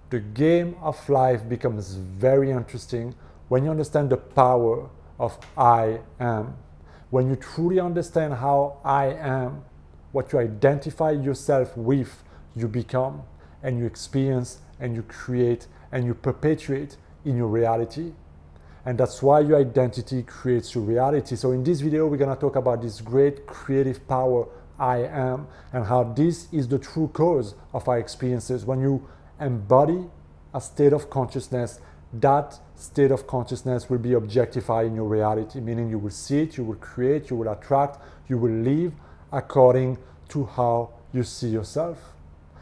The game of life becomes very interesting when you understand the power of I am. When you truly understand how I am, what you identify yourself with, you become, and you experience, and you create, and you perpetuate in your reality. And that's why your identity creates your reality. So in this video, we're going to talk about this great creative power, I am, and how this is the true cause of our experiences. When you embody a state of consciousness, that state of consciousness will be objectified in your reality, meaning you will see it, you will create, you will attract, you will live according to how you see yourself.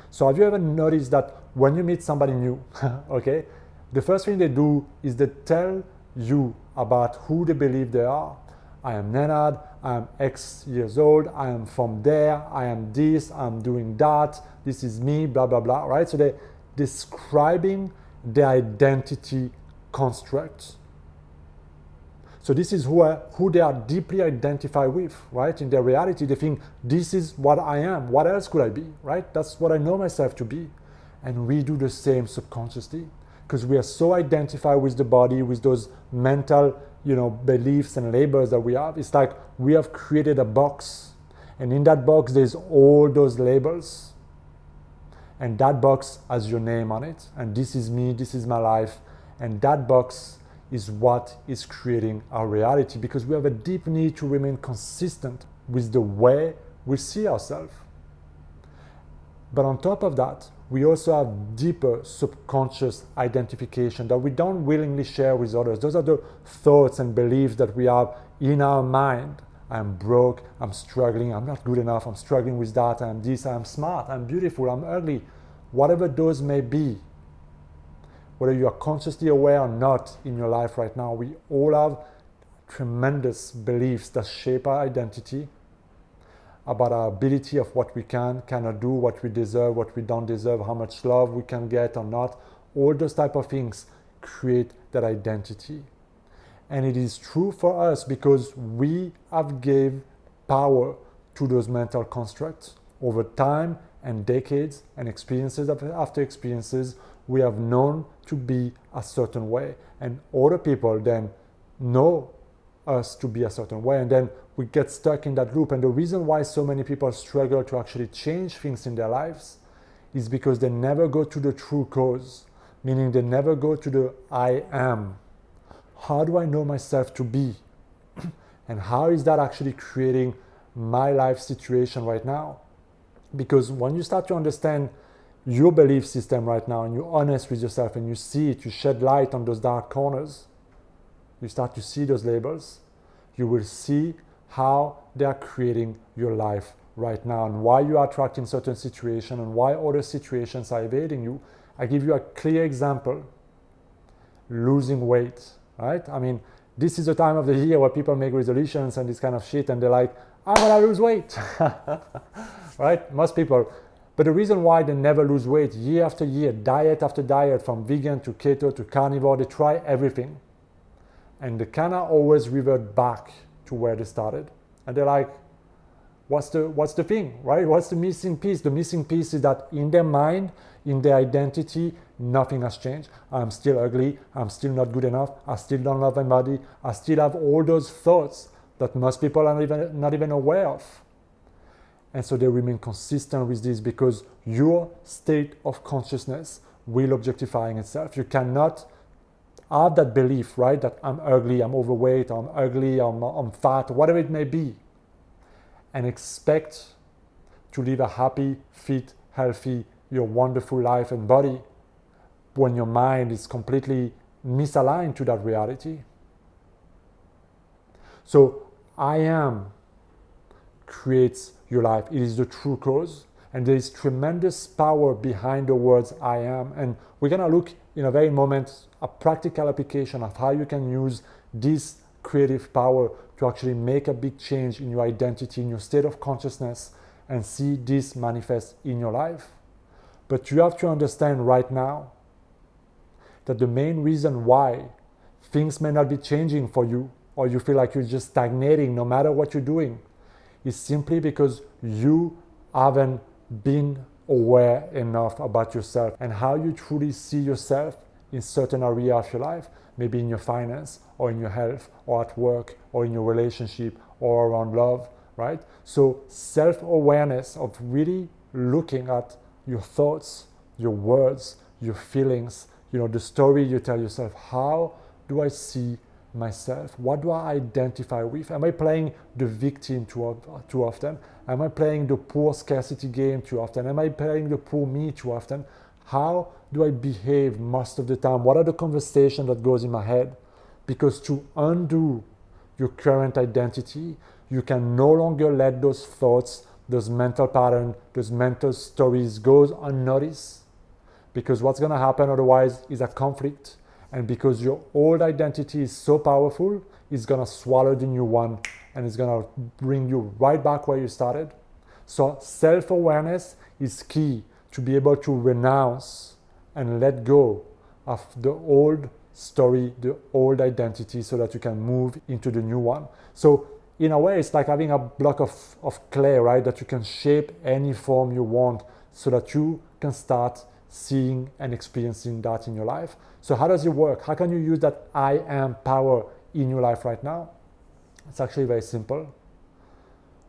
So have you ever noticed that when you meet somebody new, okay, the first thing they do is they tell you about who they believe they are. I am Nenad, I am X years old, I am from there, I am this, I'm doing that, this is me, blah, blah, blah, right? So they're describing their identity construct. So this is who they are deeply identified with, right? In their reality, they think, this is what I am. What else could I be, right? That's what I know myself to be. And we do the same subconsciously because we are so identified with the body, with those mental, beliefs and labels that we have. It's like we have created a box. And in that box, there's all those labels. And that box has your name on it. And this is me, this is my life. And that box is what is creating our reality because we have a deep need to remain consistent with the way we see ourselves. But on top of that, we also have deeper subconscious identification that we don't willingly share with others. Those are the thoughts and beliefs that we have in our mind. I'm broke, I'm struggling, I'm not good enough, I'm struggling with that, I'm this, I'm smart, I'm beautiful, I'm ugly. Whatever those may be, whether you are consciously aware or not in your life right now, we all have tremendous beliefs that shape our identity about our ability of what we cannot do, what we deserve, what we don't deserve, how much love we can get or not. All those type of things create that identity. And it is true for us because we have gave power to those mental constructs. Over time and decades and experiences after experiences, we have known to be a certain way. And other people then know us to be a certain way. And then we get stuck in that loop. And the reason why so many people struggle to actually change things in their lives is because they never go to the true cause, meaning they never go to the I am. How do I know myself to be? And how is that actually creating my life situation right now? Because when you start to understand your belief system right now and you're honest with yourself and you see it, you shed light on those dark corners, you start to see those labels, you will see how they are creating your life right now and why you are attracting certain situations and why other situations are evading you. I give you a clear example. Losing weight, right? I mean, this is the time of the year where people make resolutions and this kind of shit and they're like, I'm gonna lose weight, right? Most people. But the reason why they never lose weight year after year, diet after diet, from vegan to keto to carnivore, they try everything. And they kind of always revert back to where they started. And they're like, what's the thing, right? What's the missing piece? The missing piece is that in their mind, in their identity, nothing has changed. I'm still ugly. I'm still not good enough. I still don't love my body. I still have all those thoughts that most people are not even aware of. And so they remain consistent with this because your state of consciousness will objectifying itself. You cannot have that belief, right? That I'm ugly, I'm overweight, I'm ugly, I'm fat, whatever it may be, and expect to live a happy, fit, healthy, your wonderful life and body when your mind is completely misaligned to that reality. So I am creates your life. It is the true cause. And there is tremendous power behind the words I am. And we're going to look in a very moment a practical application of how you can use this creative power to actually make a big change in your identity, in your state of consciousness, and see this manifest in your life. But you have to understand right now that the main reason why things may not be changing for you, or you feel like you're just stagnating no matter what you're doing, is simply because you haven't been aware enough about yourself and how you truly see yourself in certain area of your life, maybe in your finance or in your health or at work or in your relationship or around love, right? So self-awareness of really looking at your thoughts, your words, your feelings, the story you tell yourself. How do I see myself? What do I identify with? Am I playing the victim too often? Am I playing the poor scarcity game too often? Am I playing the poor me too often? How do I behave most of the time? What are the conversations that goes in my head? Because to undo your current identity, you can no longer let those thoughts, those mental patterns, those mental stories go unnoticed. Because what's going to happen otherwise is a conflict. And because your old identity is so powerful, it's going to swallow the new one and it's going to bring you right back where you started. So self-awareness is key to be able to renounce and let go of the old story, the old identity, so that you can move into the new one. So in a way, it's like having a block of clay, right? That you can shape any form you want so that you can start seeing and experiencing that in your life. So how does it work? How can you use that I am power in your life right now? It's actually very simple.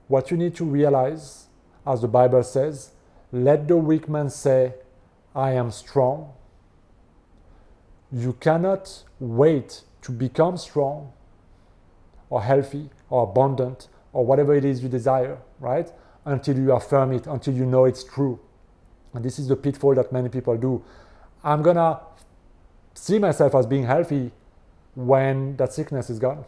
What you need to realize, as the Bible says, let the weak man say, I am strong. You cannot wait to become strong or healthy or abundant or whatever it is you desire, right? Until you affirm it, until you know it's true. And this is the pitfall that many people do. I'm gonna see myself as being healthy when that sickness is gone.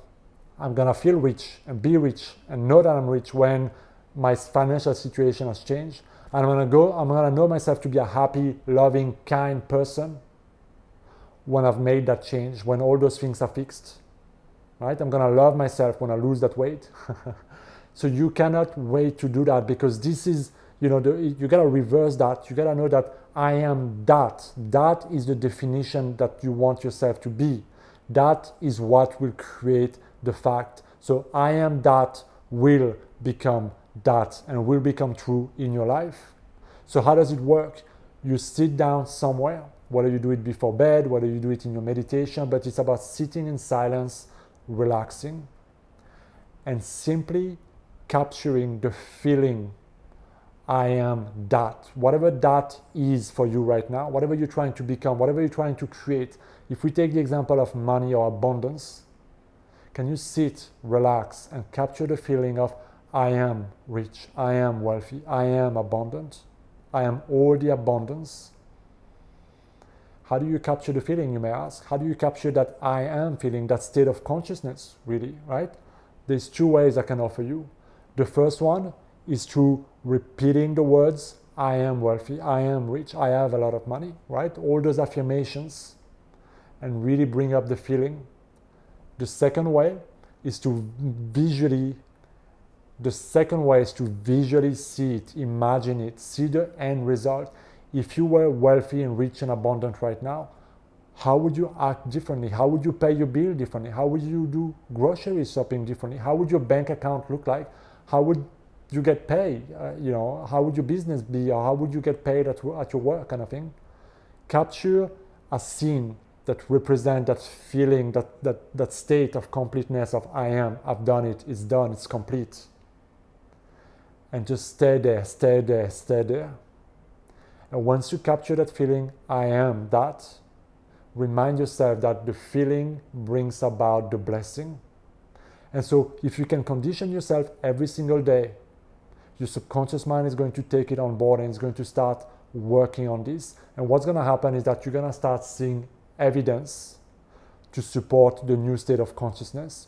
I'm gonna feel rich and be rich and know that I'm rich when my financial situation has changed. And I'm gonna know myself to be a happy, loving, kind person when I've made that change, when all those things are fixed. Right? I'm gonna love myself when I lose that weight. So you cannot wait to do that, because this is, you gotta reverse that. You gotta know that I am that. That is the definition that you want yourself to be. That is what will create the fact. So I am that will become that and will become true in your life. So how does it work? You sit down somewhere, whether you do it before bed, whether you do it in your meditation, but it's about sitting in silence, relaxing, and simply capturing the feeling I am that. Whatever that is for you right now, whatever you're trying to become, whatever you're trying to create. If we take the example of money or abundance, can you sit, relax, and capture the feeling of I am rich, I am wealthy, I am abundant, I am all the abundance? How do you capture the feeling, you may ask? How do you capture that I am feeling, that state of consciousness, really, right? There's two ways I can offer you. The first one is through repeating the words, I am wealthy, I am rich, I have a lot of money, right? All those affirmations, and really bring up the feeling. The second way is to visually see it, imagine it, see the end result. If you were wealthy and rich and abundant right now, how would you act differently? How would you pay your bill differently? How would you do grocery shopping differently? How would your bank account look like? How would you get paid? How would your business be, or how would you get paid at your work, kind of thing? Capture a scene that represents that feeling, that state of completeness of I am, I've done it, it's done, it's complete. And just stay there, stay there, stay there. And once you capture that feeling, I am that, remind yourself that the feeling brings about the blessing. And so if you can condition yourself every single day, your subconscious mind is going to take it on board and it's going to start working on this. And what's going to happen is that you're going to start seeing evidence to support the new state of consciousness.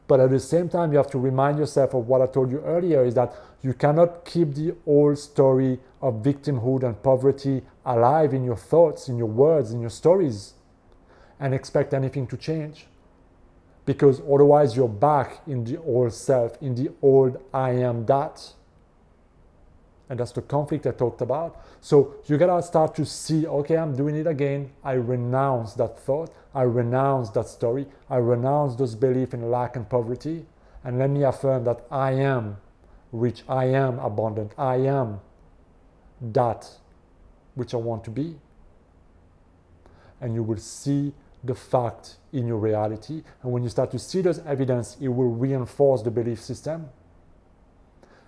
But at the same time, you have to remind yourself of what I told you earlier, is that you cannot keep the old story of victimhood and poverty alive in your thoughts, in your words, in your stories, and expect anything to change. Because otherwise you're back in the old self, in the old I am that. And that's the conflict I talked about. So you gotta start to see, okay, I'm doing it again. I renounce that thought. I renounce that story. I renounce those beliefs in lack and poverty. And let me affirm that I am rich. I am abundant. I am that. which I want to be. And you will see the fact in your reality. And when you start to see those evidence, it will reinforce the belief system.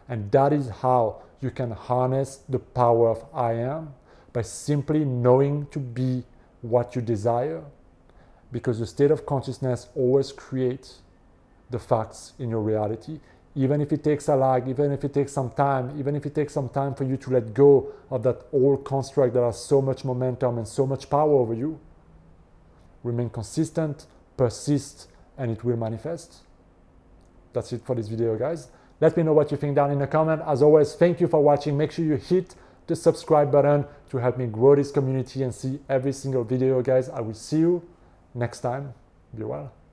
And that is how you can harness the power of I am, by simply knowing to be what you desire. Because the state of consciousness always creates the facts in your reality, even if it takes a lag, even if it takes some time, even if it takes some time for you to let go of that old construct that has so much momentum and so much power over you. Remain consistent, persist, and it will manifest. That's it for this video, guys. Let me know what you think down in the comment. As always, thank you for watching. Make sure you hit the subscribe button to help me grow this community and see every single video, guys. I will see you next time. Be well.